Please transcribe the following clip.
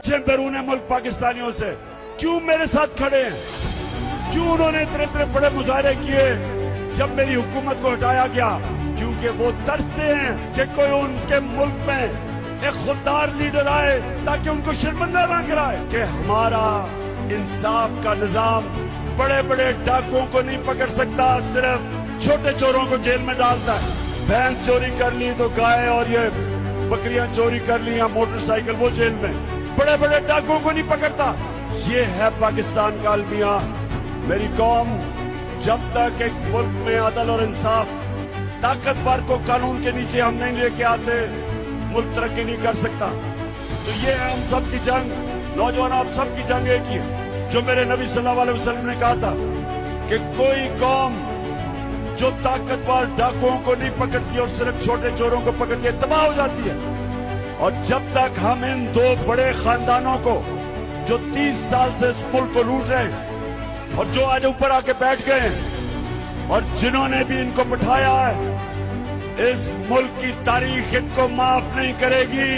पूछें बैरून मुल्क पाकिस्तानियों से क्यों मेरे साथ खड़े हैं, क्यों उन्होंने इतने इतने बड़े मुजाहरे किए जब मेरी हुकूमत को हटाया गया। क्योंकि वो तरसते हैं कि कोई उनके मुल्क में एक खुददार लीडर आए ताकि उनको शर्मिंदा ना कराए कि हमारा इंसाफ का निजाम बड़े बड़े डाकुओं को नहीं पकड़ सकता, सिर्फ छोटे चोरों को जेल में डालता है। भैंस चोरी कर ली तो गाय और ये बकरियां चोरी कर ली या मोटरसाइकिल, वो जेल में। बड़े बड़े डाकुओं को नहीं पकड़ता। ये है पाकिस्तान का अलमिया। मेरी कौम, जब तक एक मुल्क में अदल और इंसाफ, ताकतवर को कानून के नीचे हम नहीं लेके आते, मुल्क तरक्की नहीं कर सकता। तो ये है हम सब की जंग। नौजवान, आप सब की जंग एक ही है, जो मेरे नबी सल्लल्लाहु अलैहि वसल्लम ने कहा था कि कोई कौम जो ताकतवर डाकुओं को नहीं पकड़ती और सिर्फ छोटे चोरों को पकड़ती है, तबाह हो जाती है। और जब तक हम इन दो बड़े खानदानों को जो 30 साल से इस मुल्क को लूट रहे हैं और जो आज ऊपर आके बैठ गए हैं और जिन्होंने भी इनको बिठाया है, इस मुल्क की तारीख इनको माफ नहीं करेगी।